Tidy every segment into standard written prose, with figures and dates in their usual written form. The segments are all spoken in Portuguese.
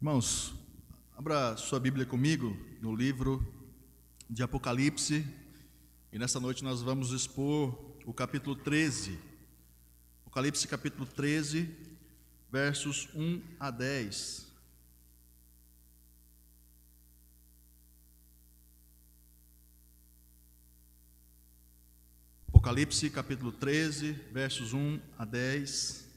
Irmãos, abra sua Bíblia comigo no livro de Apocalipse, e nessa noite nós vamos expor o capítulo 13. Apocalipse capítulo 13, versos 1 a 10. Apocalipse capítulo 13, versos 1 a 10.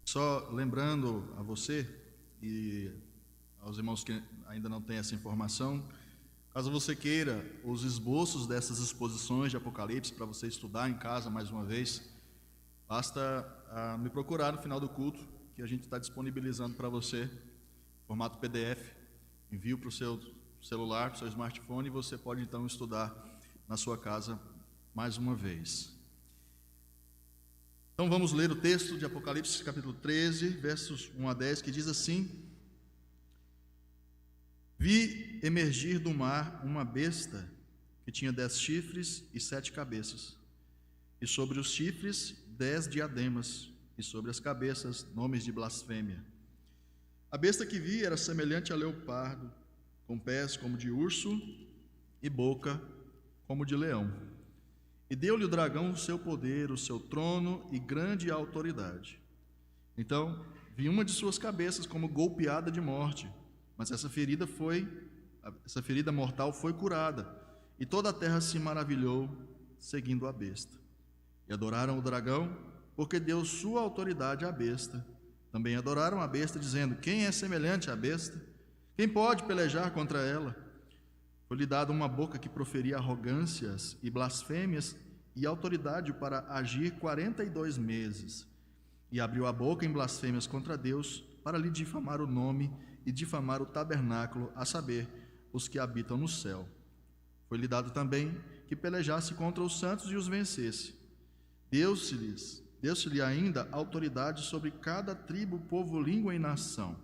Só lembrando a você e aos irmãos que ainda não têm essa informação, caso você queira os esboços dessas exposições de Apocalipse para você estudar em casa mais uma vez, basta me procurar no final do culto, que a gente está disponibilizando para você, formato PDF, envio para o seu celular, para o seu smartphone, e você pode então estudar na sua casa mais uma vez. Então vamos ler o texto de Apocalipse capítulo 13, versos 1 a 10, que diz assim: Vi emergir do mar uma besta que tinha 10 chifres e 7 cabeças, e sobre os chifres 10 diademas, e sobre as cabeças nomes de blasfêmia. A besta que vi era semelhante a leopardo, com pés como de urso e boca como de leão. E deu-lhe o dragão o seu poder, o seu trono e grande autoridade. Então vi uma de suas cabeças como golpeada de morte, mas essa ferida mortal foi curada, e toda a terra se maravilhou, seguindo a besta. E adoraram o dragão, porque deu sua autoridade à besta. Também adoraram a besta, dizendo: quem é semelhante à besta? Quem pode pelejar contra ela? Foi-lhe dada uma boca que proferia arrogâncias e blasfêmias, e autoridade para agir 42 meses. E abriu a boca em blasfêmias contra Deus, para lhe difamar o nome e difamar o tabernáculo, a saber, os que habitam no céu. Foi-lhe dado também que pelejasse contra os santos e os vencesse. Deu-se-lhe ainda autoridade sobre cada tribo, povo, língua e nação.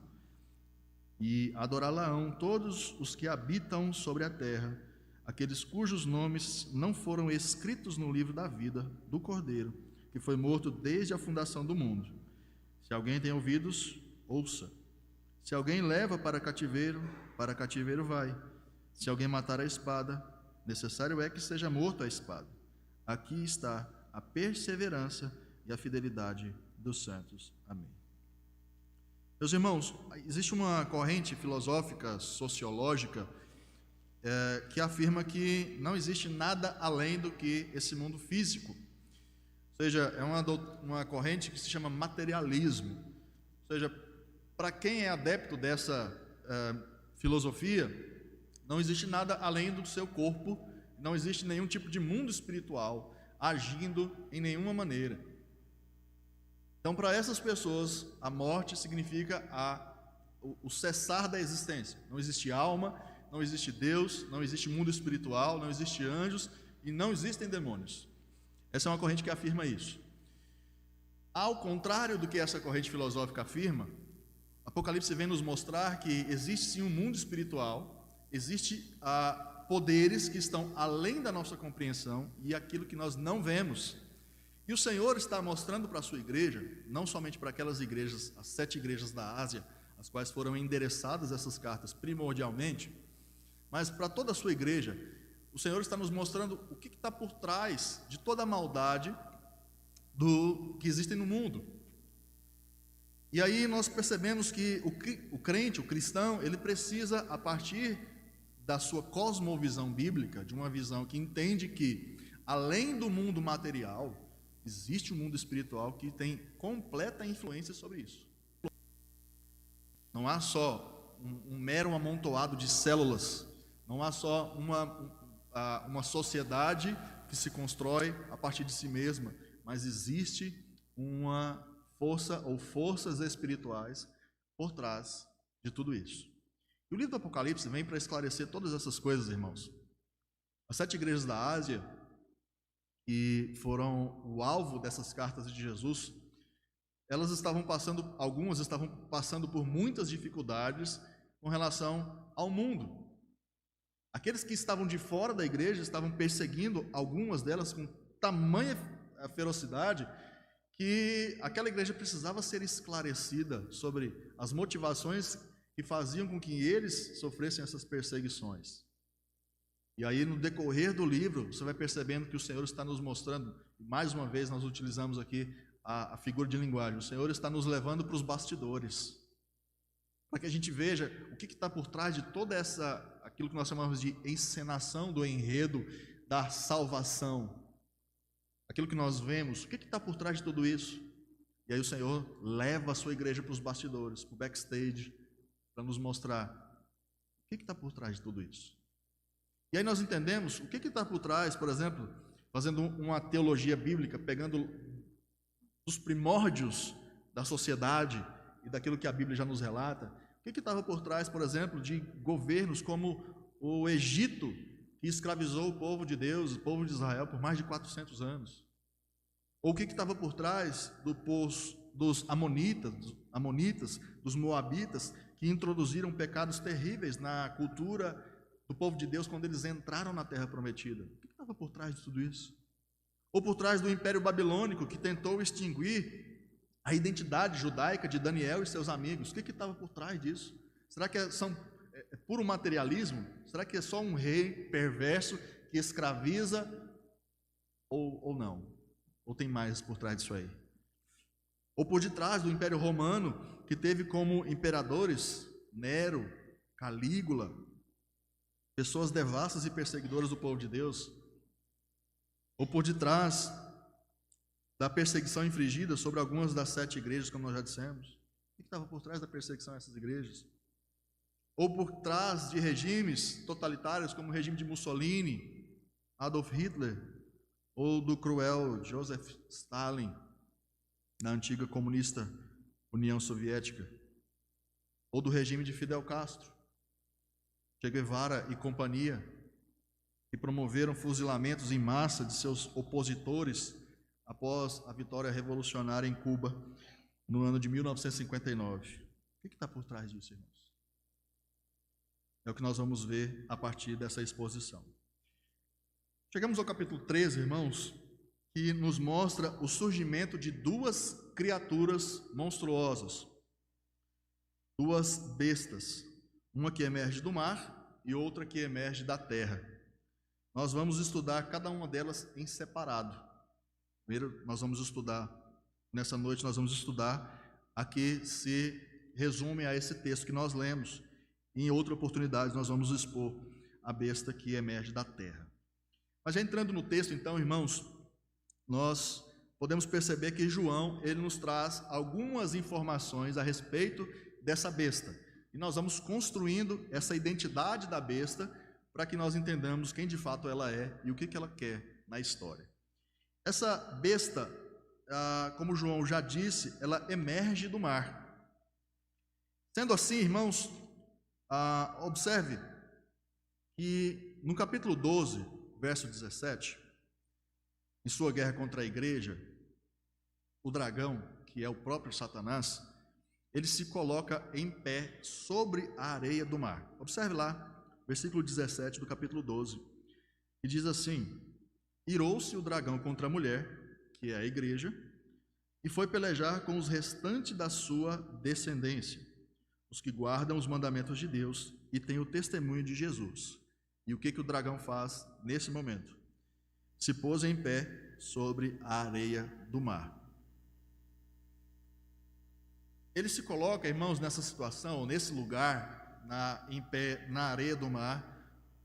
E adorá-la-ão todos os que habitam sobre a terra, aqueles cujos nomes não foram escritos no livro da vida do Cordeiro, que foi morto desde a fundação do mundo. Se alguém tem ouvidos, ouça. Se alguém leva para cativeiro vai. Se alguém matar a espada, necessário é que seja morto a espada. Aqui está a perseverança e a fidelidade dos santos. Amém. Meus irmãos, existe uma corrente filosófica, sociológica, que afirma que não existe nada além do que esse mundo físico. Ou seja, é uma corrente que se chama materialismo. Ou seja, para quem é adepto dessa filosofia, não existe nada além do seu corpo, não existe nenhum tipo de mundo espiritual agindo em nenhuma maneira. Então, para essas pessoas, a morte significa o cessar da existência. Não existe alma, não existe Deus, não existe mundo espiritual, não existe anjos e não existem demônios. Essa é uma corrente que afirma isso. Ao contrário do que essa corrente filosófica afirma, Apocalipse vem nos mostrar que existe sim um mundo espiritual, existe poderes que estão além da nossa compreensão e aquilo que nós não vemos. E o Senhor está mostrando para a sua igreja, não somente para aquelas igrejas, as 7 igrejas da Ásia, as quais foram endereçadas essas cartas primordialmente, mas para toda a sua igreja, o Senhor está nos mostrando o que está por trás de toda a maldade do que existe no mundo. E aí nós percebemos que o crente, o cristão, ele precisa, a partir da sua cosmovisão bíblica, de uma visão que entende que, além do mundo material, existe um mundo espiritual que tem completa influência sobre isso. Não há só um mero amontoado de células, não há só uma sociedade que se constrói a partir de si mesma, mas existe uma força ou forças espirituais por trás de tudo isso. E o livro do Apocalipse vem para esclarecer todas essas coisas, irmãos. As 7 igrejas da Ásia, que foram o alvo dessas cartas de Jesus, algumas estavam passando por muitas dificuldades com relação ao mundo. Aqueles que estavam de fora da igreja estavam perseguindo algumas delas com tamanha ferocidade que aquela igreja precisava ser esclarecida sobre as motivações que faziam com que eles sofressem essas perseguições. E aí, no decorrer do livro, você vai percebendo que o Senhor está nos mostrando, mais uma vez nós utilizamos aqui a figura de linguagem, o Senhor está nos levando para os bastidores, para que a gente veja o que está por trás de toda aquilo que nós chamamos de encenação do enredo da salvação. Aquilo que nós vemos, o que está por trás de tudo isso? E aí o Senhor leva a sua igreja para os bastidores, para o backstage, para nos mostrar o que está por trás de tudo isso. E aí nós entendemos o que está por trás, por exemplo, fazendo uma teologia bíblica, pegando os primórdios da sociedade e daquilo que a Bíblia já nos relata, o que estava por trás, por exemplo, de governos como o Egito, que escravizou o povo de Deus, o povo de Israel, por mais de 400 anos. Ou o que estava por trás dos amonitas, dos moabitas, que introduziram pecados terríveis na cultura do povo de Deus quando eles entraram na terra prometida. O que estava por trás de tudo isso? Ou por trás do Império Babilônico, que tentou extinguir a identidade judaica de Daniel e seus amigos. O que estava por trás disso? Será que é puro materialismo? Será que é só um rei perverso que escraviza? Ou não? Ou tem mais por trás disso aí? Ou por detrás do Império Romano, que teve como imperadores Nero, Calígula, pessoas devassas e perseguidoras do povo de Deus? Ou por detrás da perseguição infligida sobre algumas das 7 igrejas, como nós já dissemos? O que estava por trás da perseguição a essas igrejas? Ou por trás de regimes totalitários, como o regime de Mussolini, Adolf Hitler, ou do cruel Joseph Stalin, na antiga comunista União Soviética, ou do regime de Fidel Castro, Che Guevara e companhia, que promoveram fuzilamentos em massa de seus opositores após a vitória revolucionária em Cuba no ano de 1959. O que está por trás disso, irmãos? É o que nós vamos ver a partir dessa exposição. Chegamos ao capítulo 13, irmãos, que nos mostra o surgimento de 2 criaturas monstruosas, 2 bestas, uma que emerge do mar e outra que emerge da terra. Nós vamos estudar cada uma delas em separado. Primeiro, nessa noite nós vamos estudar a que se resume a esse texto que nós lemos. Em outra oportunidade nós vamos expor a besta que emerge da terra. Mas já entrando no texto, então, irmãos, nós podemos perceber que João, ele nos traz algumas informações a respeito dessa besta. E nós vamos construindo essa identidade da besta para que nós entendamos quem de fato ela é e o que ela quer na história. Essa besta, como João já disse, ela emerge do mar. Sendo assim, irmãos, observe que no capítulo 12, verso 17, em sua guerra contra a igreja, o dragão, que é o próprio Satanás, ele se coloca em pé sobre a areia do mar. Observe lá, versículo 17 do capítulo 12, que diz assim: irou-se o dragão contra a mulher, que é a igreja, e foi pelejar com os restantes da sua descendência, os que guardam os mandamentos de Deus e têm o testemunho de Jesus. E o que o dragão faz nesse momento? Se pôs em pé sobre a areia do mar. Ele se coloca, irmãos, nessa situação, nesse lugar, em pé na areia do mar,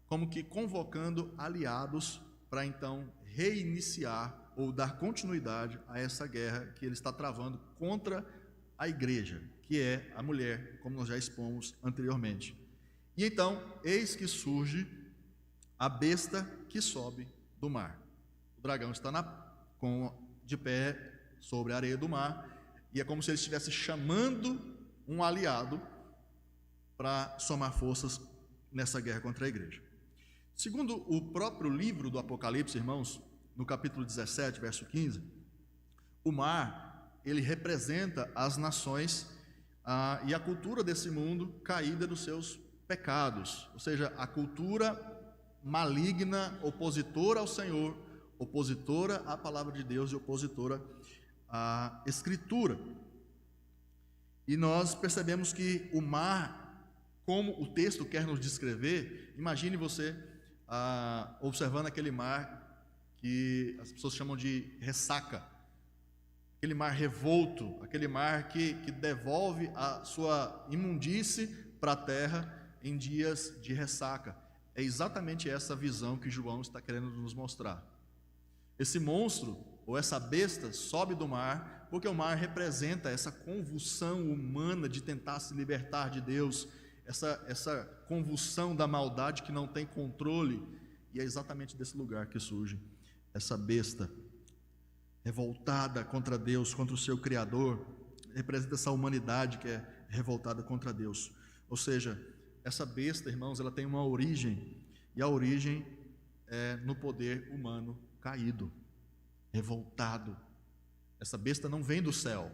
como que convocando aliados para então reiniciar ou dar continuidade a essa guerra que ele está travando contra a igreja, que é a mulher, como nós já expomos anteriormente. E então, eis que surge a besta que sobe do mar. O dragão está de pé sobre a areia do mar, e é como se ele estivesse chamando um aliado para somar forças nessa guerra contra a igreja. Segundo o próprio livro do Apocalipse, irmãos, no capítulo 17, verso 15, o mar, ele representa as nações e a cultura desse mundo caída dos seus pecados, ou seja, a cultura maligna, opositora ao Senhor, opositora à palavra de Deus e opositora a Escritura. E nós percebemos que o mar, como o texto quer nos descrever, imagine você observando aquele mar que as pessoas chamam de ressaca, aquele mar revolto, aquele mar que devolve a sua imundície para a terra em dias de ressaca. É exatamente essa visão que João está querendo nos mostrar. Esse monstro, ou essa besta, sobe do mar, porque o mar representa essa convulsão humana de tentar se libertar de Deus, essa convulsão da maldade que não tem controle, e é exatamente desse lugar que surge essa besta revoltada contra Deus, contra o seu Criador, representa essa humanidade que é revoltada contra Deus. Ou seja, essa besta, irmãos, ela tem uma origem, e a origem é no poder humano caído, revoltado. Essa besta não vem do céu.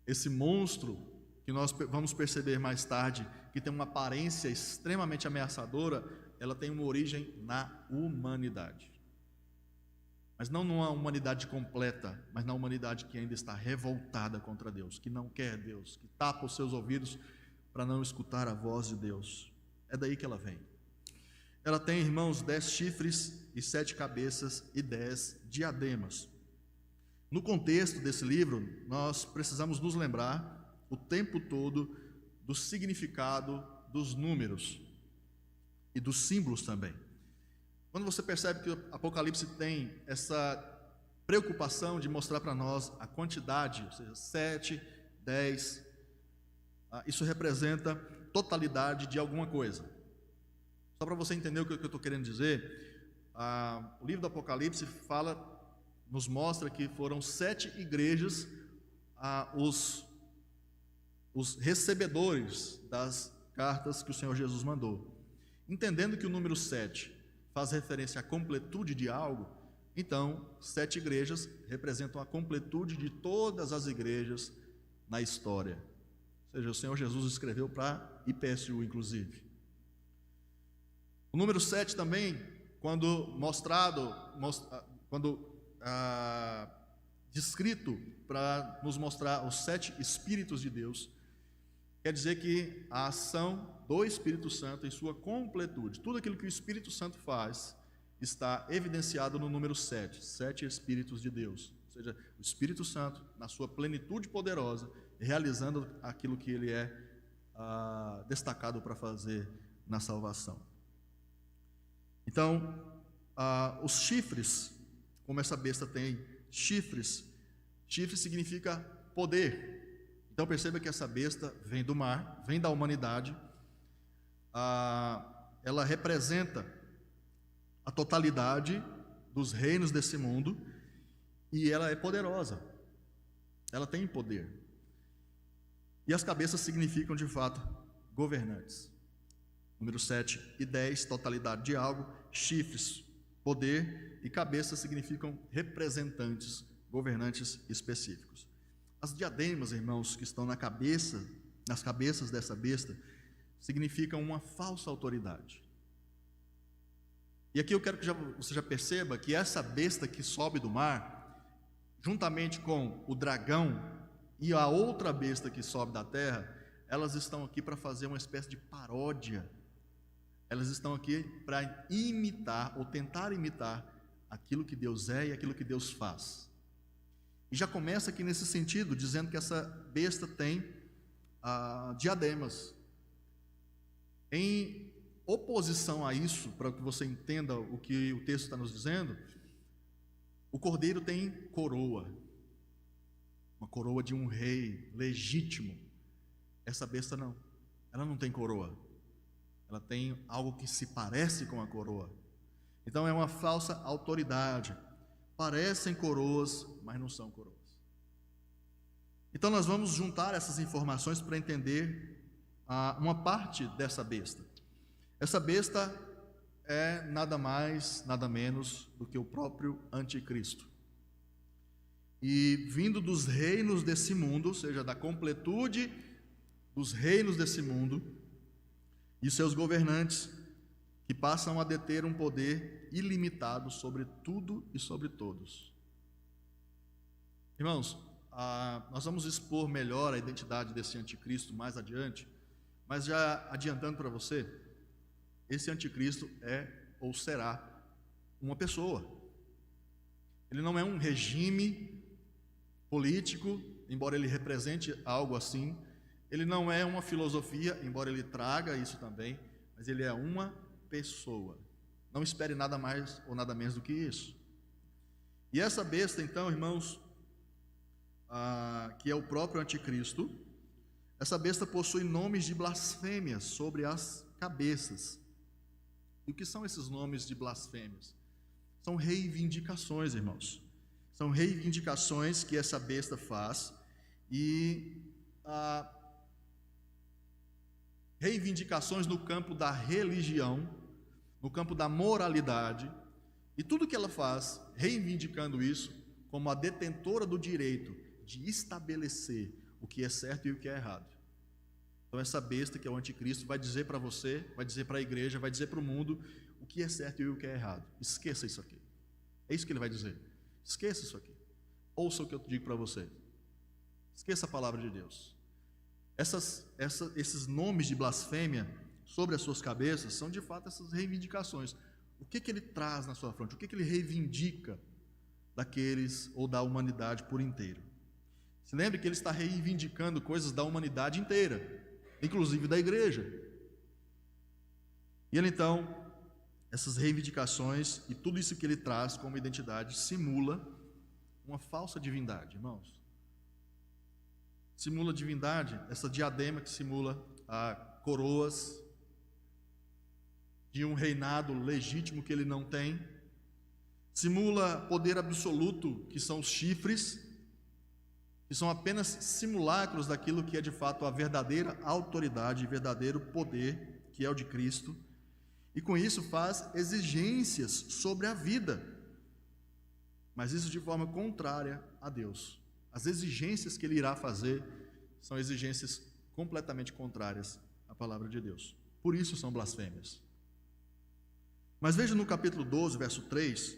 Esse monstro, que nós vamos perceber mais tarde, que tem uma aparência extremamente ameaçadora, ela tem uma origem na humanidade. Mas não numa humanidade completa, mas na humanidade que ainda está revoltada contra Deus, que não quer Deus, que tapa os seus ouvidos para não escutar a voz de Deus. É daí que ela vem. Ela tem, irmãos, 10 chifres e 7 cabeças e 10 diademas. No contexto desse livro, nós precisamos nos lembrar o tempo todo do significado dos números e dos símbolos também. Quando você percebe que o Apocalipse tem essa preocupação de mostrar para nós a quantidade, ou seja, 7, 10, isso representa totalidade de alguma coisa. Só para você entender o que eu estou querendo dizer, o livro do Apocalipse nos mostra que foram 7 igrejas os recebedores das cartas que o Senhor Jesus mandou. Entendendo que o número 7 faz referência à completude de algo, então 7 igrejas representam a completude de todas as igrejas na história. Ou seja, o Senhor Jesus escreveu para IPSU, inclusive. O número 7 também, quando descrito para nos mostrar os 7 Espíritos de Deus, quer dizer que a ação do Espírito Santo em sua completude, tudo aquilo que o Espírito Santo faz, está evidenciado no número 7, 7 Espíritos de Deus. Ou seja, o Espírito Santo, na sua plenitude poderosa, realizando aquilo que ele é destacado para fazer na salvação. Então, os chifres, como essa besta tem chifres, chifre significa poder. Então perceba que essa besta vem do mar, vem da humanidade, ela representa a totalidade dos reinos desse mundo e ela é poderosa, ela tem poder. E as cabeças significam de fato governantes. Número 7 e 10, totalidade de algo, chifres, poder, e cabeças significam representantes, governantes específicos. As diademas, irmãos, que estão nas cabeças dessa besta, significam uma falsa autoridade. E aqui eu quero que você já perceba que essa besta que sobe do mar, juntamente com o dragão e a outra besta que sobe da terra, elas estão aqui para fazer uma espécie de paródia. Elas estão aqui para imitar ou tentar imitar aquilo que Deus é e aquilo que Deus faz. E já começa aqui nesse sentido, dizendo que essa besta tem diademas. Em oposição a isso, para que você entenda o que o texto está nos dizendo, o cordeiro tem coroa, uma coroa de um rei legítimo. Essa besta não, ela não tem coroa, ela tem algo que se parece com a coroa. Então é uma falsa autoridade. Parecem coroas, mas não são coroas. Então nós vamos juntar essas informações para entender uma parte dessa besta. Essa besta é nada mais, nada menos do que o próprio anticristo. E vindo dos reinos desse mundo, ou seja, da completude dos reinos desse mundo, e seus governantes, que passam a deter um poder ilimitado sobre tudo e sobre todos. Irmãos, nós vamos expor melhor a identidade desse anticristo mais adiante, mas já adiantando para você, esse anticristo é ou será uma pessoa. Ele não é um regime político, embora ele represente algo assim. Ele não é uma filosofia, embora ele traga isso também, mas ele é uma pessoa. Não espere nada mais ou nada menos do que isso. E essa besta, então, irmãos, que é o próprio anticristo, essa besta possui nomes de blasfêmias sobre as cabeças. E o que são esses nomes de blasfêmias? São reivindicações, irmãos. São reivindicações que essa besta faz, e reivindicações no campo da religião, no campo da moralidade, e tudo que ela faz, reivindicando isso como a detentora do direito de estabelecer o que é certo e o que é errado. Então essa besta, que é o anticristo, vai dizer para você, vai dizer para a igreja, vai dizer para o mundo o que é certo e o que é errado. Esqueça isso aqui. É isso que ele vai dizer. Esqueça isso aqui. Ouça o que eu digo para você. Esqueça a palavra de Deus. Esses nomes de blasfêmia sobre as suas cabeças são de fato essas reivindicações. O que ele traz na sua fronte? O que ele reivindica daqueles ou da humanidade por inteiro? Se lembre que ele está reivindicando coisas da humanidade inteira, inclusive da igreja. E ele então, essas reivindicações e tudo isso que ele traz como identidade simula uma falsa divindade, irmãos. Simula divindade, essa diadema que simula coroas de um reinado legítimo que ele não tem. Simula poder absoluto, que são os chifres, que são apenas simulacros daquilo que é de fato a verdadeira autoridade, verdadeiro poder, que é o de Cristo. E com isso faz exigências sobre a vida, mas isso de forma contrária a Deus. As exigências que ele irá fazer são exigências completamente contrárias à palavra de Deus. Por isso são blasfêmias. Mas veja no capítulo 12, verso 3,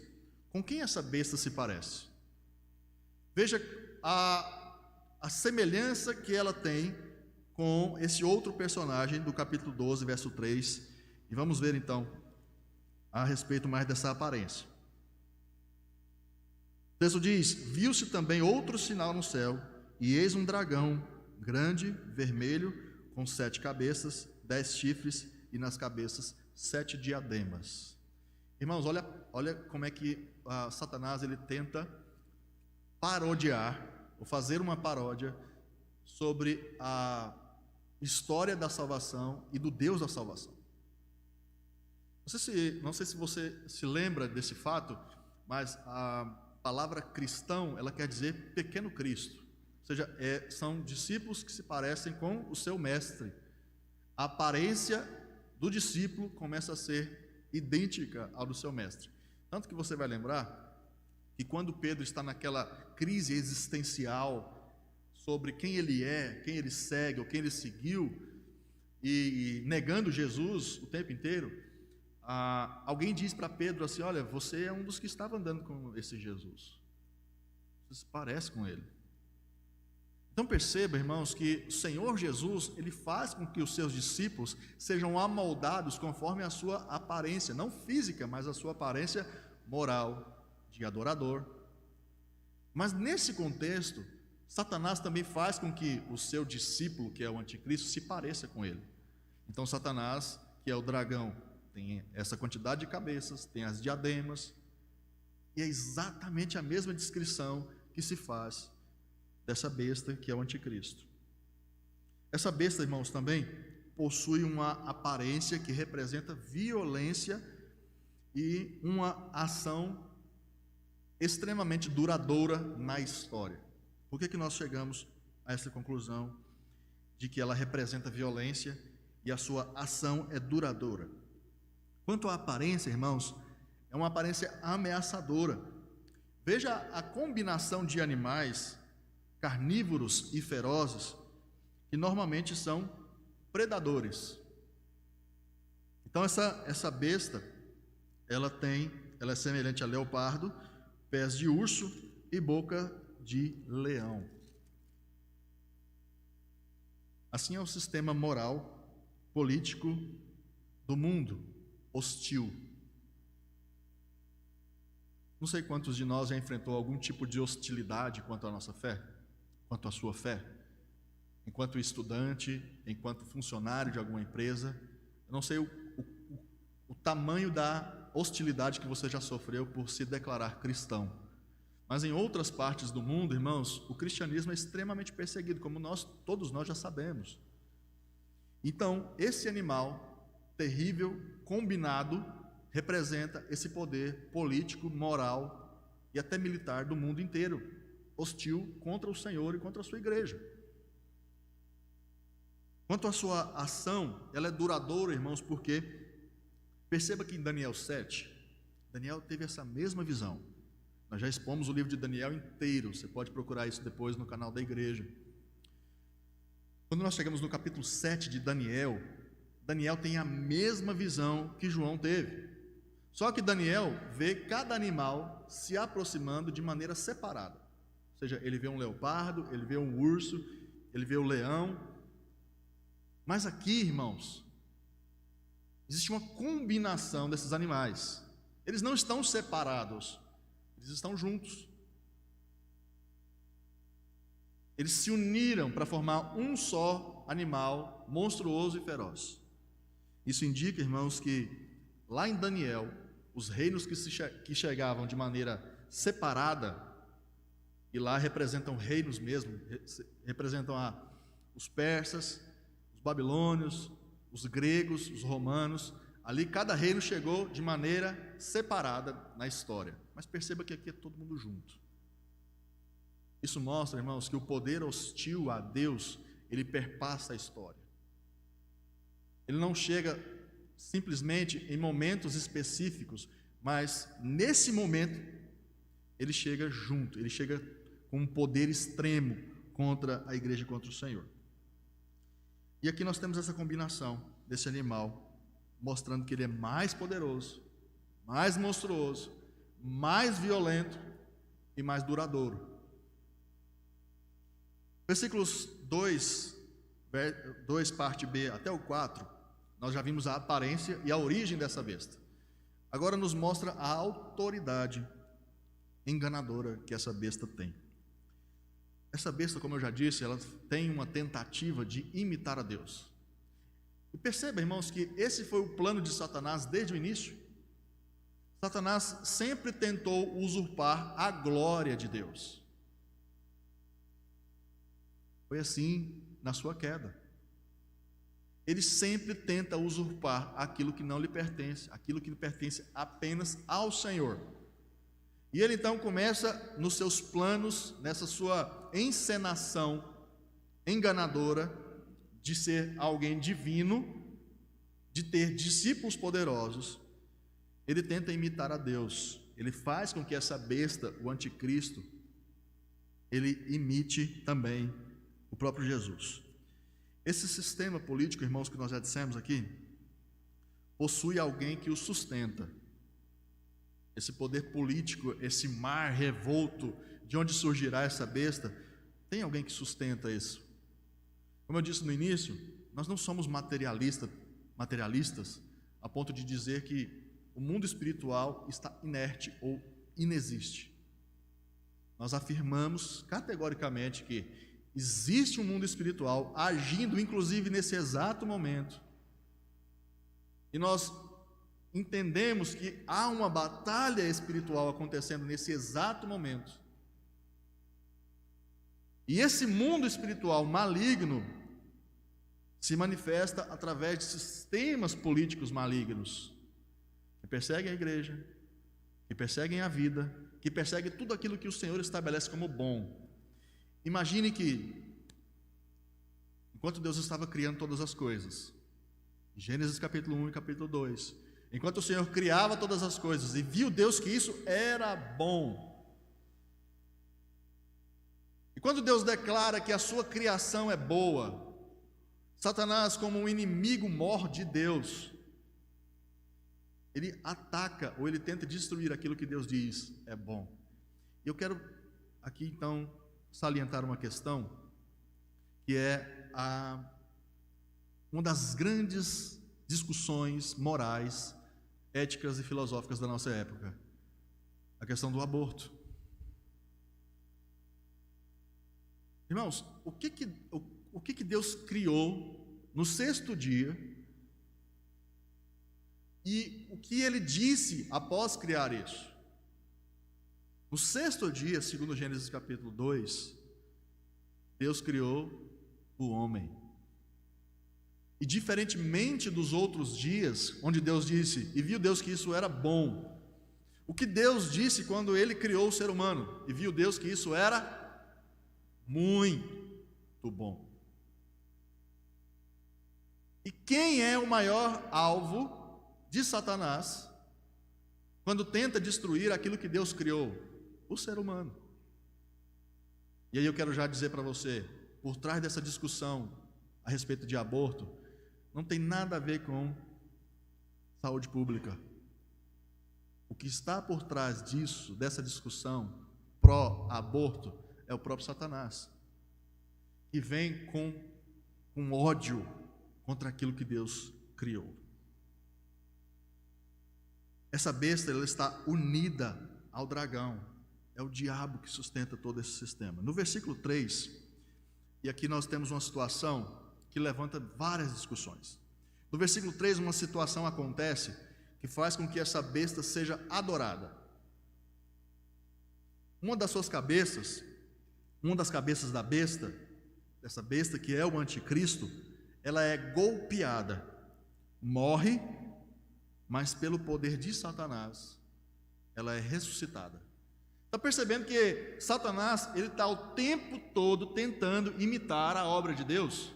com quem essa besta se parece. Veja a semelhança que ela tem com esse outro personagem do capítulo 12, verso 3. E vamos ver então a respeito mais dessa aparência. O texto diz: viu-se também outro sinal no céu, e eis um dragão, grande, vermelho, com 7 cabeças, 10 chifres, e nas cabeças 7 diademas. Irmãos, olha como é que Satanás ele tenta parodiar, ou fazer uma paródia sobre a história da salvação e do Deus da salvação. Não sei se você se lembra desse fato, mas a palavra cristão, ela quer dizer pequeno Cristo. Ou seja, são discípulos que se parecem com o seu mestre. A aparência do discípulo começa a ser idêntica ao do seu mestre. Tanto que você vai lembrar que quando Pedro está naquela crise existencial sobre quem ele é, quem ele segue ou quem ele seguiu, e negando Jesus o tempo inteiro, alguém diz para Pedro assim: olha, você é um dos que estava andando com esse Jesus, você se parece com ele. Então perceba, irmãos, que o Senhor Jesus, ele faz com que os seus discípulos sejam amoldados conforme a sua aparência, não física, mas a sua aparência moral, de adorador. Mas nesse contexto, Satanás também faz com que o seu discípulo, que é o anticristo, se pareça com ele. Então Satanás, que é o dragão, tem essa quantidade de cabeças, tem as diademas, e é exatamente a mesma descrição que se faz dessa besta que é o anticristo. Essa besta, irmãos, também possui uma aparência que representa violência e uma ação extremamente duradoura na história. Por que nós chegamos a essa conclusão de que ela representa violência e a sua ação é duradoura? Quanto à aparência, irmãos, é uma aparência ameaçadora. Veja a combinação de animais carnívoros e ferozes, que normalmente são predadores. Então essa besta, ela é semelhante a leopardo, pés de urso e boca de leão. Assim é o sistema moral, político do mundo, hostil. Não sei quantos de nós já enfrentou algum tipo de hostilidade quanto à nossa fé, quanto à sua fé, enquanto estudante, enquanto funcionário de alguma empresa. Eu não sei o tamanho da hostilidade que você já sofreu por se declarar cristão. Mas em outras partes do mundo, irmãos, o cristianismo é extremamente perseguido, como todos nós já sabemos. Então, esse animal terrível, combinado, representa esse poder político, moral e até militar do mundo inteiro, hostil contra o Senhor e contra a sua igreja. Quanto à sua ação, ela é duradoura, irmãos, porque perceba que em Daniel 7, Daniel teve essa mesma visão. Nós já expomos o livro de Daniel inteiro, você pode procurar isso depois no canal da igreja. Quando nós chegamos no capítulo 7 de Daniel, Daniel tem a mesma visão que João teve. Só que Daniel vê cada animal se aproximando de maneira separada. Ou seja, ele vê um leopardo, ele vê um urso, ele vê o leão. Mas aqui, irmãos, existe uma combinação desses animais. Eles não estão separados, eles estão juntos. Eles se uniram para formar um só animal monstruoso e feroz. Isso indica, irmãos, que lá em Daniel, os reinos que chegavam de maneira separada, e lá representam reinos mesmo, representam os persas, os babilônios, os gregos, os romanos. Ali cada reino chegou de maneira separada na história. Mas perceba que aqui é todo mundo junto. Isso mostra, irmãos, que o poder hostil a Deus, ele perpassa a história. Ele não chega simplesmente em momentos específicos, mas nesse momento ele chega junto, ele chega com um poder extremo contra a igreja e contra o Senhor. E aqui nós temos essa combinação desse animal, mostrando que ele é mais poderoso, mais monstruoso, mais violento e mais duradouro. Versículos 2, parte B até o 4, nós já vimos a aparência e a origem dessa besta. Agora nos mostra a autoridade enganadora que essa besta tem. Essa besta, como eu já disse, ela tem uma tentativa de imitar a Deus. E perceba, irmãos, que esse foi o plano de Satanás desde o início. Satanás sempre tentou usurpar a glória de Deus. Foi assim na sua queda. Ele sempre tenta usurpar aquilo que não lhe pertence, aquilo que lhe pertence apenas ao Senhor. E ele então começa nos seus planos, nessa sua encenação enganadora de ser alguém divino, de ter discípulos poderosos. Ele tenta imitar a Deus. Ele faz com que essa besta, o anticristo, ele imite também o próprio Jesus. Esse sistema político, irmãos, que nós já dissemos aqui, possui alguém que o sustenta. Esse poder político, esse mar revolto, de onde surgirá essa besta, tem alguém que sustenta isso. Como eu disse no início, nós não somos materialistas a ponto de dizer que o mundo espiritual está inerte ou inexiste. Nós afirmamos categoricamente que existe um mundo espiritual agindo, inclusive nesse exato momento. E nós entendemos que há uma batalha espiritual acontecendo nesse exato momento. E esse mundo espiritual maligno se manifesta através de sistemas políticos malignos, que perseguem a igreja, que perseguem a vida, que perseguem tudo aquilo que o Senhor estabelece como bom. Imagine que, enquanto Deus estava criando todas as coisas, Gênesis capítulo 1 e capítulo 2, enquanto o Senhor criava todas as coisas e viu Deus que isso era bom, e quando Deus declara que a sua criação é boa, Satanás, como um inimigo mor de Deus, ele ataca ou ele tenta destruir aquilo que Deus diz é bom. Eu quero aqui então salientar uma questão que é uma das grandes discussões morais, éticas e filosóficas da nossa época, a questão do aborto. Irmãos, o que Deus criou no sexto dia e o que Ele disse após criar isso? No sexto dia, segundo Gênesis capítulo 2, Deus criou o homem. E diferentemente dos outros dias, onde Deus disse, e viu Deus que isso era bom, o que Deus disse quando Ele criou o ser humano? E viu Deus que isso era muito bom. E quem é o maior alvo de Satanás quando tenta destruir aquilo que Deus criou? O ser humano. E aí eu quero já dizer para você, por trás dessa discussão a respeito de aborto, não tem nada a ver com saúde pública. O que está por trás disso, dessa discussão pró-aborto, é o próprio Satanás, que vem com ódio contra aquilo que Deus criou. Essa besta, ela está unida ao dragão. É o diabo que sustenta todo esse sistema. No versículo 3, e aqui nós temos uma situação que levanta várias discussões. No versículo 3, uma situação acontece que faz com que essa besta seja adorada. Uma das cabeças da besta, dessa besta que é o anticristo, ela é golpeada, morre, mas pelo poder de Satanás, ela é ressuscitada. Está percebendo que Satanás, ele está o tempo todo tentando imitar a obra de Deus?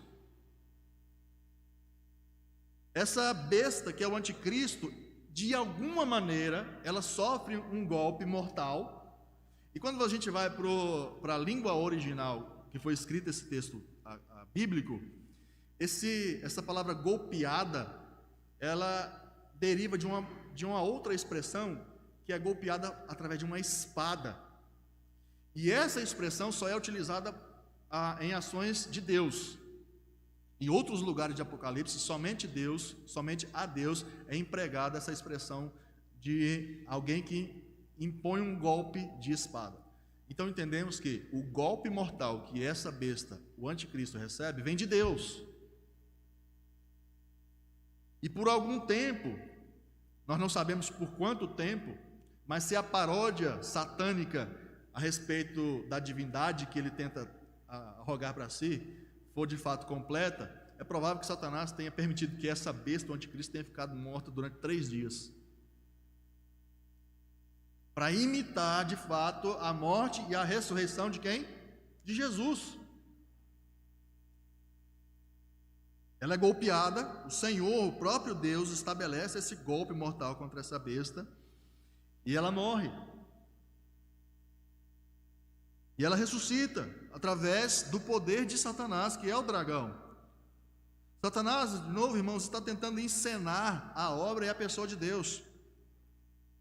Essa besta que é o anticristo, de alguma maneira, ela sofre um golpe mortal. E quando a gente vai para a língua original, que foi escrito esse texto bíblico, essa palavra golpeada, ela deriva de uma outra expressão, que é golpeada através de uma espada. E essa expressão só é utilizada em ações de Deus. Em outros lugares de Apocalipse, somente a Deus é empregada essa expressão de alguém que impõe um golpe de espada. Então entendemos que o golpe mortal que essa besta, o anticristo, recebe, vem de Deus. E por algum tempo, nós não sabemos por quanto tempo, mas se a paródia satânica a respeito da divindade que ele tenta arrogar para si for de fato completa, é provável que Satanás tenha permitido que essa besta, o anticristo, tenha ficado morta durante 3 dias, para imitar de fato a morte e a ressurreição de quem? De Jesus. Ela é golpeada, o Senhor, o próprio Deus, estabelece esse golpe mortal contra essa besta, e ela morre. E ela ressuscita através do poder de Satanás, que é o dragão. Satanás, de novo, irmãos, está tentando encenar a obra e a pessoa de Deus.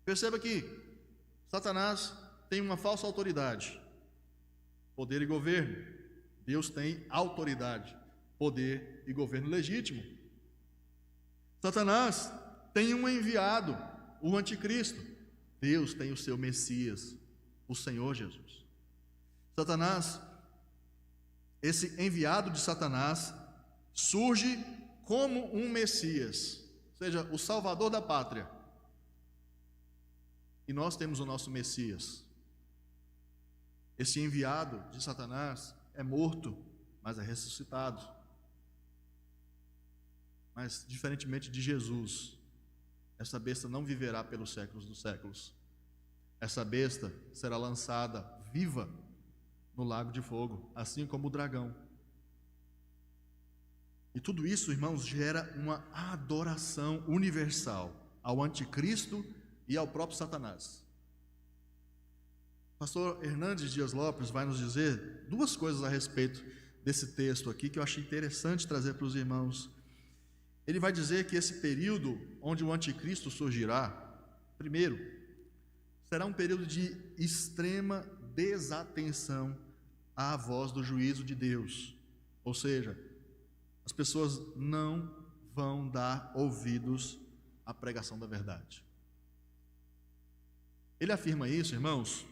Perceba que Satanás tem uma falsa autoridade, poder e governo. Deus tem autoridade, poder e governo legítimo. Satanás tem um enviado, o anticristo. Deus tem o seu Messias, o Senhor Jesus. Satanás, esse enviado de Satanás, surge como um Messias, ou seja, o Salvador da pátria. E nós temos o nosso Messias. Esse enviado de Satanás é morto, mas é ressuscitado. Mas, diferentemente de Jesus, essa besta não viverá pelos séculos dos séculos. Essa besta será lançada viva no lago de fogo, assim como o dragão. E tudo isso, irmãos, gera uma adoração universal ao anticristo e ao próprio Satanás. O pastor Hernandes Dias Lopes vai nos dizer 2 coisas a respeito desse texto aqui, que eu achei interessante trazer para os irmãos. Ele vai dizer que esse período onde o anticristo surgirá, primeiro, será um período de extrema desatenção à voz do juízo de Deus. Ou seja, as pessoas não vão dar ouvidos à pregação da verdade. Ele afirma isso, irmãos,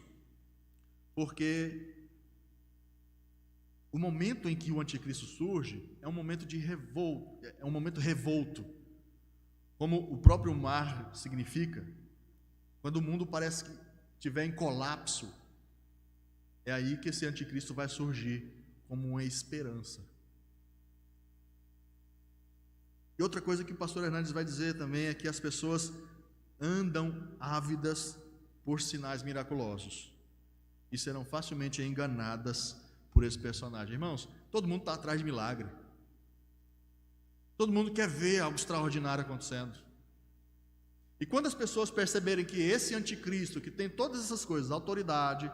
porque o momento em que o anticristo surge é um momento de revolta, é um momento revolto, como o próprio mar significa. Quando o mundo parece que estiver em colapso, é aí que esse anticristo vai surgir como uma esperança. E outra coisa que o pastor Hernandes vai dizer também é que as pessoas andam ávidas por sinais miraculosos e serão facilmente enganadas por esse personagem. Irmãos, todo mundo está atrás de milagre. Todo mundo quer ver algo extraordinário acontecendo. E quando as pessoas perceberem que esse anticristo, que tem todas essas coisas, autoridade,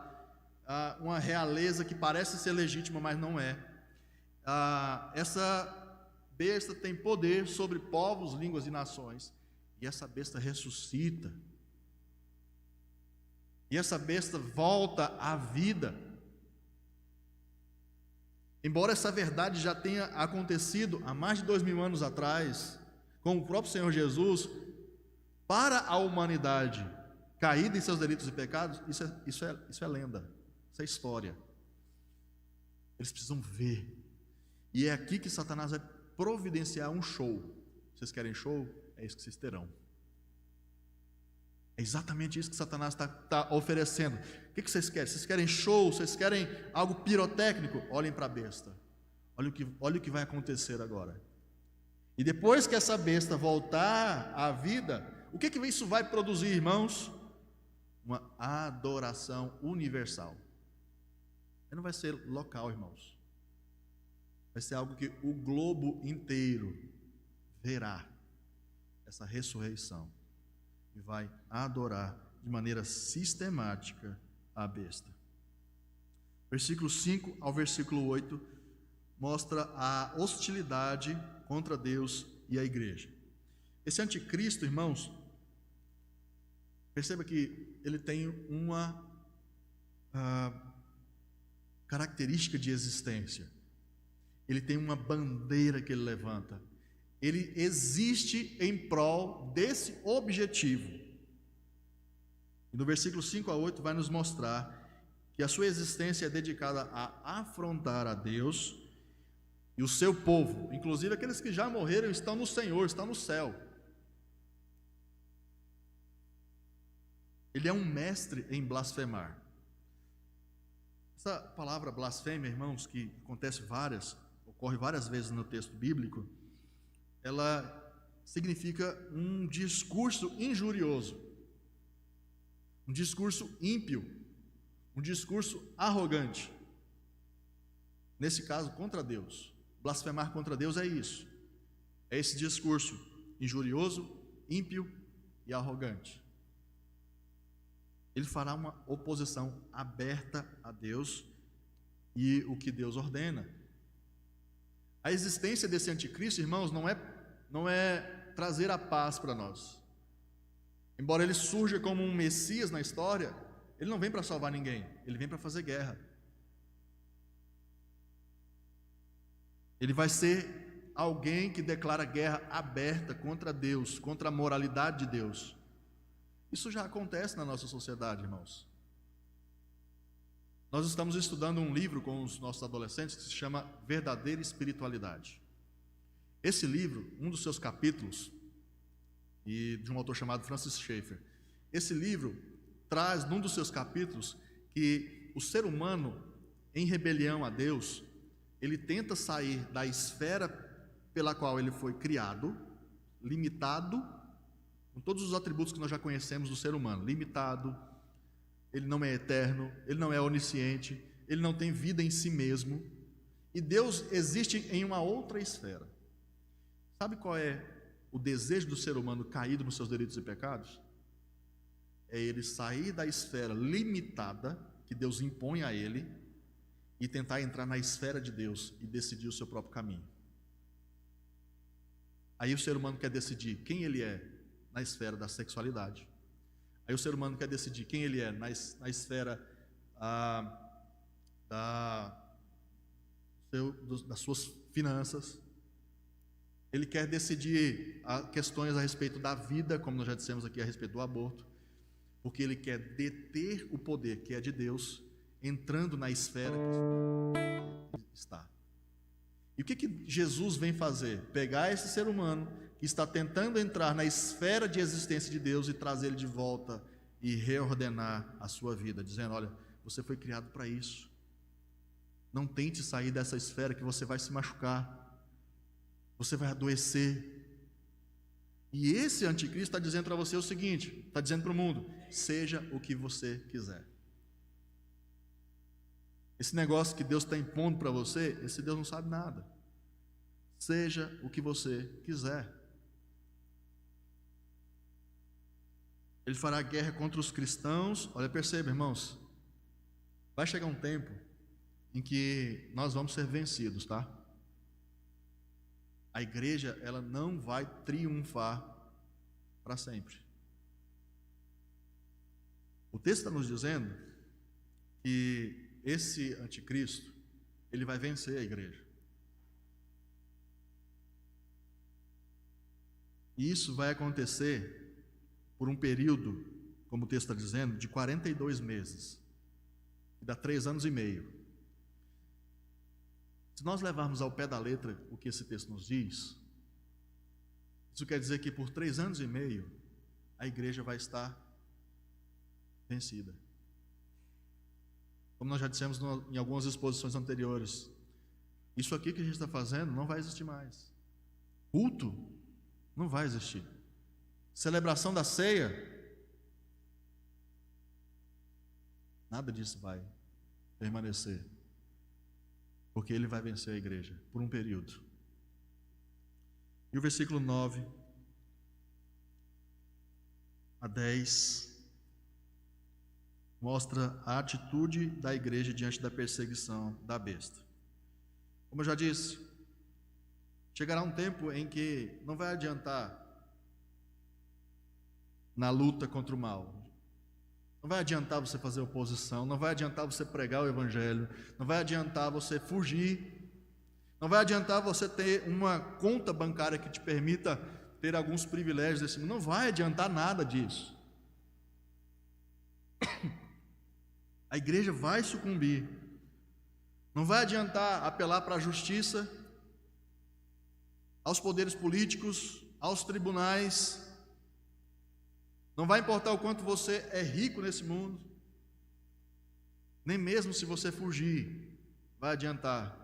uma realeza que parece ser legítima, mas não é, essa besta tem poder sobre povos, línguas e nações, e essa besta ressuscita, e essa besta volta à vida. Embora essa verdade já tenha acontecido há mais de 2000 anos atrás, com o próprio Senhor Jesus, para a humanidade caída em seus delitos e pecados, isso é lenda, isso é história. Eles precisam ver. E é aqui que Satanás vai providenciar um show. Vocês querem show? É isso que vocês terão. É exatamente isso que Satanás está oferecendo. O que vocês querem? Vocês querem show? Vocês querem algo pirotécnico? Olhem para a besta. Olha o que vai acontecer agora. E depois que essa besta voltar à vida, o que isso vai produzir, irmãos? Uma adoração universal. Não vai ser local, irmãos. Vai ser algo que o globo inteiro verá essa ressurreição e vai adorar de maneira sistemática a besta. Versículo 5 ao versículo 8 mostra a hostilidade contra Deus e a igreja. Esse anticristo, irmãos, perceba que ele tem uma característica de existência. Ele tem uma bandeira que ele levanta. Ele existe em prol desse objetivo. E no versículo 5 a 8 vai nos mostrar que a sua existência é dedicada a afrontar a Deus e o seu povo, inclusive aqueles que já morreram, estão no Senhor, estão no céu. Ele é um mestre em blasfemar. Essa palavra blasfêmia, irmãos, que ocorre várias vezes no texto bíblico, ela significa um discurso injurioso, um discurso ímpio, um discurso arrogante. Nesse caso, contra Deus. Blasfemar contra Deus é isso. É esse discurso injurioso, ímpio e arrogante. Ele fará uma oposição aberta a Deus e o que Deus ordena. A existência desse anticristo, irmãos, não é trazer a paz para nós. Embora ele surja como um Messias na história, ele não vem para salvar ninguém, ele vem para fazer guerra. Ele vai ser alguém que declara guerra aberta contra Deus, contra a moralidade de Deus. Isso já acontece na nossa sociedade, irmãos. Nós estamos estudando um livro com os nossos adolescentes que se chama Verdadeira Espiritualidade. Esse livro, um dos seus capítulos, e de um autor chamado Francis Schaeffer, esse livro traz num dos seus capítulos que o ser humano, em rebelião a Deus, ele tenta sair da esfera pela qual ele foi criado, limitado, com todos os atributos que nós já conhecemos do ser humano, limitado, ele não é eterno, ele não é onisciente, ele não tem vida em si mesmo, e Deus existe em uma outra esfera. Sabe qual é o desejo do ser humano caído nos seus delitos e pecados? É ele sair da esfera limitada que Deus impõe a ele e tentar entrar na esfera de Deus e decidir o seu próprio caminho. Aí o ser humano quer decidir quem ele é na esfera da sexualidade. Aí o ser humano quer decidir quem ele é na esfera das suas finanças. Ele quer decidir questões a respeito da vida, como nós já dissemos aqui a respeito do aborto, porque ele quer deter o poder que é de Deus, entrando na esfera que está. E o que Jesus vem fazer? Pegar esse ser humano que está tentando entrar na esfera de existência de Deus e trazer ele de volta e reordenar a sua vida, dizendo: olha, você foi criado para isso. Não tente sair dessa esfera que você vai se machucar. Você vai adoecer. E esse anticristo está dizendo para você o seguinte, está dizendo para o mundo: seja o que você quiser. Esse negócio que Deus está impondo para você, esse Deus não sabe nada. Seja o que você quiser. Ele fará guerra contra os cristãos. Olha, perceba, irmãos, vai chegar um tempo em que nós vamos ser vencidos, tá? A igreja, ela não vai triunfar para sempre. O texto está nos dizendo que esse anticristo, ele vai vencer a igreja. E isso vai acontecer por um período, como o texto está dizendo, de 42 meses, que dá 3 anos e meio. Se nós levarmos ao pé da letra o que esse texto nos diz, isso quer dizer que por 3 anos e meio a igreja vai estar vencida. Como nós já dissemos em algumas exposições anteriores, isso aqui que a gente está fazendo não vai existir mais. Culto não vai existir. Celebração da ceia, nada disso vai permanecer. Porque ele vai vencer a igreja por um período. E o versículo 9 a 10 mostra a atitude da igreja diante da perseguição da besta. Como eu já disse, chegará um tempo em que não vai adiantar na luta contra o mal. Não vai adiantar você fazer oposição, não vai adiantar você pregar o evangelho, não vai adiantar você fugir, não vai adiantar você ter uma conta bancária que te permita ter alguns privilégios desse mundo, não vai adiantar nada disso. A igreja vai sucumbir. Não vai adiantar apelar para a justiça, aos poderes políticos, aos tribunais. Não vai importar o quanto você é rico nesse mundo, nem mesmo se você fugir, vai adiantar.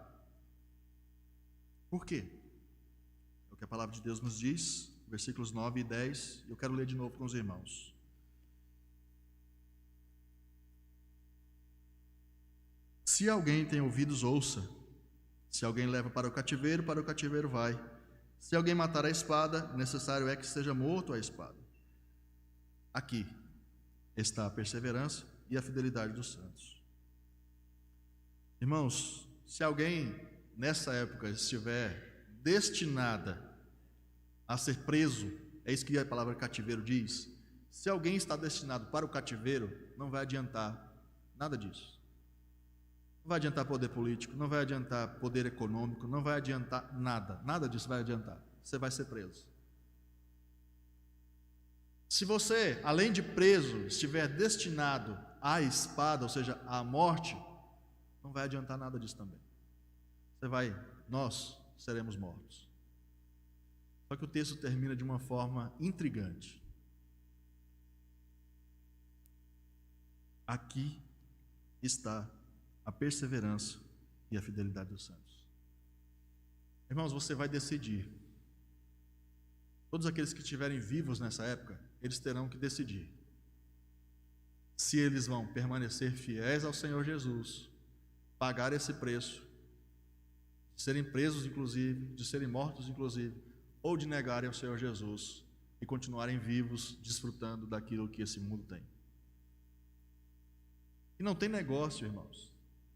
Por quê? É o que a palavra de Deus nos diz, versículos 9 e 10, eu quero ler de novo com os irmãos. Se alguém tem ouvidos, ouça. Se alguém leva para o cativeiro vai. Se alguém matar a espada, necessário é que seja morto a espada. Aqui está a perseverança e a fidelidade dos santos. Irmãos, se alguém nessa época estiver destinada a ser preso, é isso que a palavra cativeiro diz. Se alguém está destinado para o cativeiro, não vai adiantar nada disso. Não vai adiantar poder político, não vai adiantar poder econômico, não vai adiantar nada. Nada disso vai adiantar. Você vai ser preso. Se você, além de preso, estiver destinado à espada, ou seja, à morte, não vai adiantar nada disso também. Nós seremos mortos. Só que o texto termina de uma forma intrigante. Aqui está a perseverança e a fidelidade dos santos. Irmãos, você vai decidir. Todos aqueles que estiverem vivos nessa época, eles terão que decidir se eles vão permanecer fiéis ao Senhor Jesus, pagar esse preço, de serem presos inclusive, de serem mortos inclusive, ou de negarem ao Senhor Jesus e continuarem vivos, desfrutando daquilo que esse mundo tem. E não tem negócio, irmãos.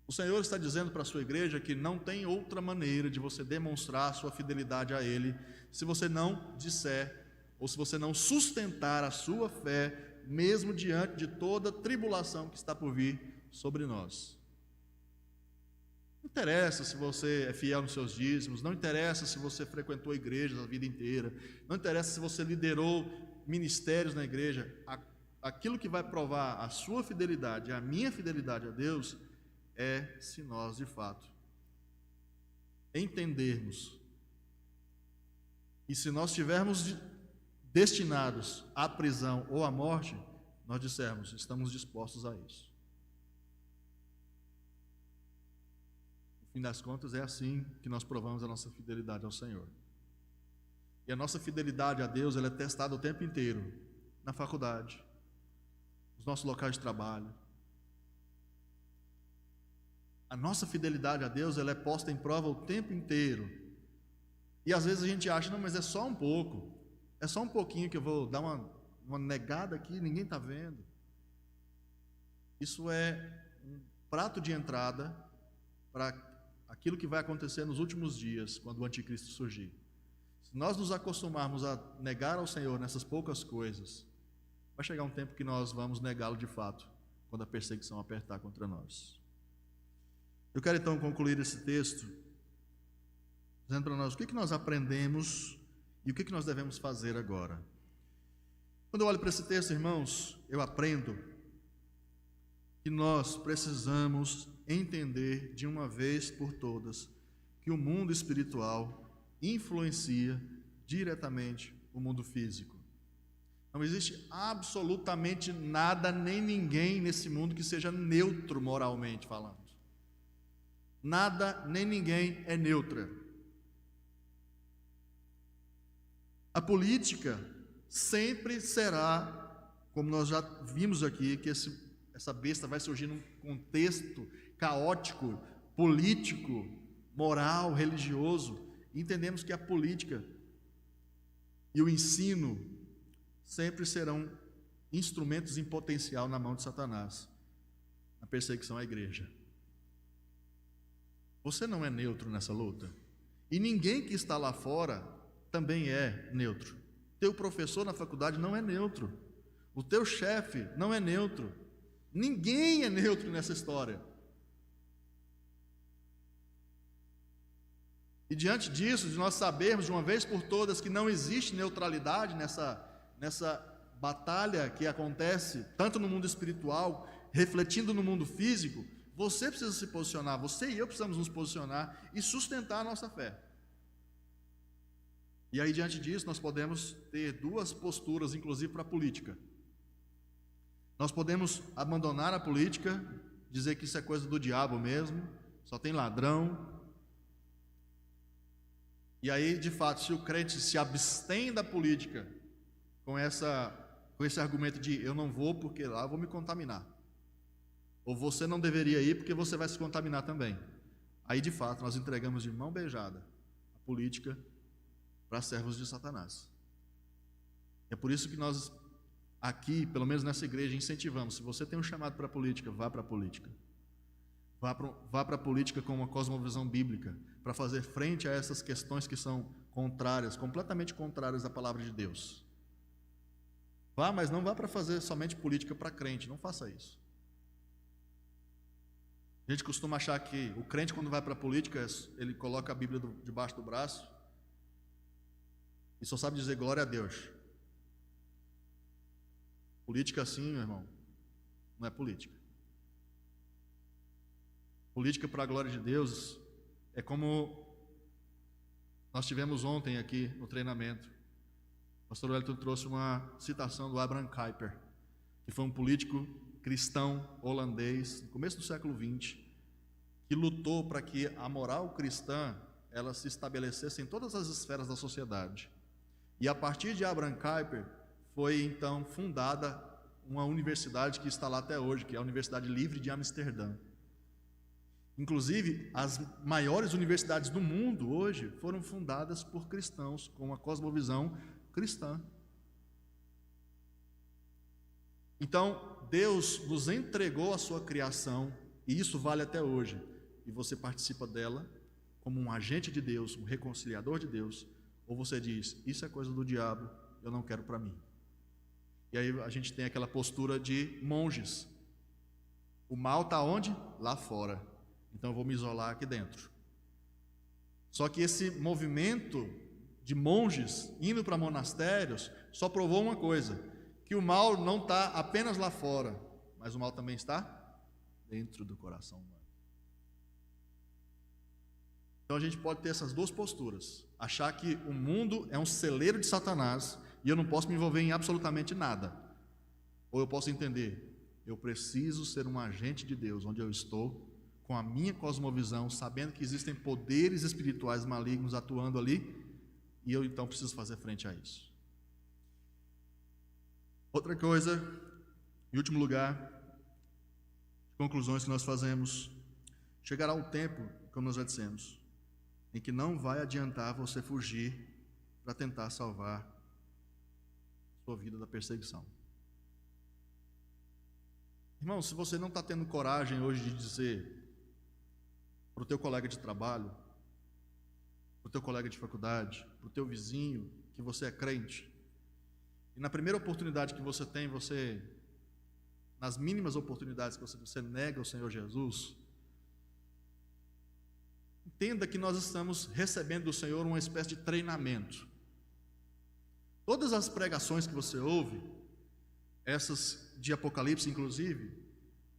O Senhor está dizendo para a sua igreja que não tem outra maneira de você demonstrar a sua fidelidade a Ele, se você não disser, ou se você não sustentar a sua fé, mesmo diante de toda tribulação que está por vir sobre nós. Não interessa se você é fiel nos seus dízimos, não interessa se você frequentou igrejas a vida inteira, não interessa se você liderou ministérios na igreja. Aquilo que vai provar a sua fidelidade, a minha fidelidade a Deus, é se nós, de fato, entendermos. E se nós estivermos destinados à prisão ou à morte, nós dissermos, estamos dispostos a isso. No fim das contas, é assim que nós provamos a nossa fidelidade ao Senhor. E a nossa fidelidade a Deus, ela é testada o tempo inteiro, na faculdade, nos nossos locais de trabalho. A nossa fidelidade a Deus, ela é posta em prova o tempo inteiro. E às vezes a gente acha, não, mas é só um pouco, é só um pouquinho que eu vou dar uma negada aqui, ninguém está vendo. Isso é um prato de entrada para aquilo que vai acontecer nos últimos dias, quando o anticristo surgir. Se nós nos acostumarmos a negar ao Senhor nessas poucas coisas, vai chegar um tempo que nós vamos negá-lo de fato, quando a perseguição apertar contra nós. Eu quero então concluir esse texto dizendo para nós o que nós aprendemos e o que nós devemos fazer agora. Quando eu olho para esse texto, irmãos, eu aprendo que nós precisamos entender de uma vez por todas que o mundo espiritual influencia diretamente o mundo físico. Não existe absolutamente nada nem ninguém nesse mundo que seja neutro moralmente falando. Nada nem ninguém é neutra. A política sempre será, como nós já vimos aqui, que essa besta vai surgir num contexto caótico, político, moral, religioso. E entendemos que a política e o ensino sempre serão instrumentos em potencial na mão de Satanás, na perseguição à igreja. Você não é neutro nessa luta. E ninguém que está lá fora também é neutro. Teu professor na faculdade não é neutro. O teu chefe não é neutro. Ninguém é neutro nessa história. E diante disso, de nós sabermos de uma vez por todas que não existe neutralidade nessa batalha que acontece tanto no mundo espiritual, refletindo no mundo físico, você precisa se posicionar, você e eu precisamos nos posicionar e sustentar a nossa fé. E aí, diante disso, nós podemos ter duas posturas, inclusive para a política. Nós podemos abandonar a política, dizer que isso é coisa do diabo mesmo, só tem ladrão. E aí, de fato, se o crente se abstém da política com esse argumento de eu não vou porque lá eu vou me contaminar, ou você não deveria ir porque você vai se contaminar também, aí de fato nós entregamos de mão beijada a política para servos de Satanás. É por isso que nós aqui, pelo menos nessa igreja, incentivamos: se você tem um chamado para a política, vá para a política. Vá para a política com uma cosmovisão bíblica, para fazer frente a essas questões que são contrárias, completamente contrárias à palavra de Deus. Vá, mas não vá para fazer somente política para crente, não faça isso. A gente costuma achar que o crente, quando vai para a política, ele coloca a Bíblia debaixo do braço e só sabe dizer glória a Deus. Política assim, meu irmão, não é política. Política para a glória de Deus é como nós tivemos ontem aqui no treinamento. O pastor Wellington trouxe uma citação do Abraham Kuyper, que foi um político cristão holandês, no começo do século XX, que lutou para que a moral cristã ela se estabelecesse em todas as esferas da sociedade. E a partir de Abraham Kuyper foi então fundada uma universidade que está lá até hoje, que é a Universidade Livre de Amsterdã. Inclusive, as maiores universidades do mundo hoje foram fundadas por cristãos, com uma cosmovisão cristã. Então, Deus nos entregou a sua criação, e isso vale até hoje, e você participa dela como um agente de Deus, um reconciliador de Deus, ou você diz, isso é coisa do diabo, eu não quero para mim. E aí a gente tem aquela postura de monges, O mal está onde? Lá fora. Então eu vou me isolar aqui dentro. Só que esse movimento de monges indo para monastérios só provou uma coisa: que o mal não está apenas lá fora, mas o mal também está dentro do coração humano. Então a gente pode ter essas duas posturas: achar que o mundo é um celeiro de Satanás e eu não posso me envolver em absolutamente nada, ou eu posso entender, eu preciso ser um agente de Deus onde eu estou, com a minha cosmovisão, sabendo que existem poderes espirituais malignos atuando ali, e eu então preciso fazer frente a isso. Outra coisa, em último lugar, conclusões que nós fazemos: chegará um tempo, como nós já dissemos, em que não vai adiantar você fugir para tentar salvar a sua vida da perseguição. Irmão, se você não está tendo coragem hoje de dizer para o teu colega de trabalho, para o teu colega de faculdade, para o teu vizinho, que você é crente, e na primeira oportunidade que você tem, nas mínimas oportunidades que você nega o Senhor Jesus, entenda que nós estamos recebendo do Senhor uma espécie de treinamento. Todas as pregações que você ouve, essas de Apocalipse inclusive,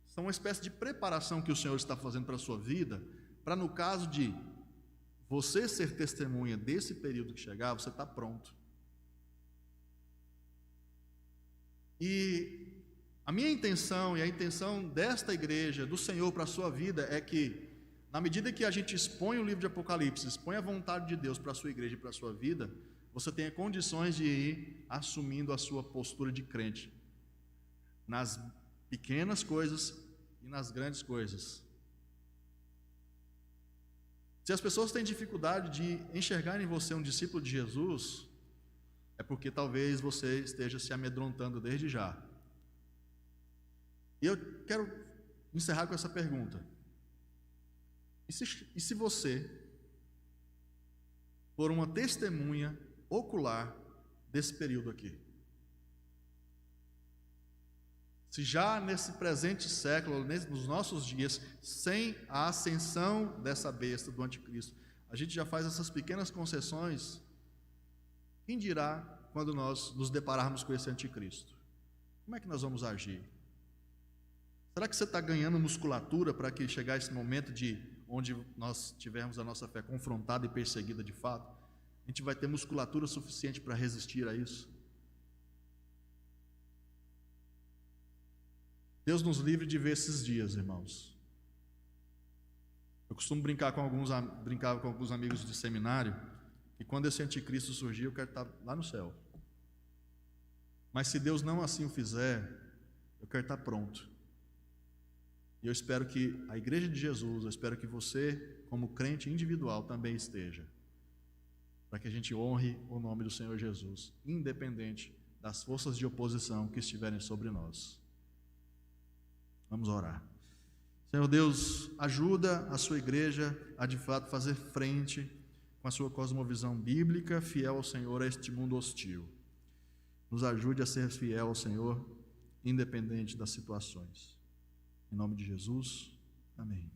são uma espécie de preparação que o Senhor está fazendo para a sua vida, para no caso de você ser testemunha desse período que chegar, você está pronto. E a minha intenção e a intenção desta igreja, do Senhor para a sua vida, é que, na medida que a gente expõe o livro de Apocalipse, expõe a vontade de Deus para a sua igreja e para a sua vida, você tenha condições de ir assumindo a sua postura de crente, nas pequenas coisas e nas grandes coisas. Se as pessoas têm dificuldade de enxergar em você um discípulo de Jesus, é porque talvez você esteja se amedrontando desde já. E eu quero encerrar com essa pergunta: e se você for uma testemunha ocular desse período aqui? Se já nesse presente século, nos nossos dias, sem a ascensão dessa besta do anticristo, a gente já faz essas pequenas concessões, quem dirá quando nós nos depararmos com esse anticristo? Como é que nós vamos agir? Será que você está ganhando musculatura para que chegar esse momento de onde nós tivermos a nossa fé confrontada e perseguida de fato, a gente vai ter musculatura suficiente para resistir a isso? Deus nos livre de ver esses dias, irmãos. Eu costumo brincava com alguns amigos de seminário, que quando esse anticristo surgir, eu quero estar lá no céu. Mas se Deus não assim o fizer, eu quero estar pronto. E eu espero que a igreja de Jesus, eu espero que você, como crente individual, também esteja, para que a gente honre o nome do Senhor Jesus, independente das forças de oposição que estiverem sobre nós. Vamos orar. Senhor Deus, ajuda a sua igreja a de fato fazer frente com a sua cosmovisão bíblica, fiel ao Senhor a este mundo hostil. Nos ajude a ser fiel ao Senhor, independente das situações. Em nome de Jesus, amém.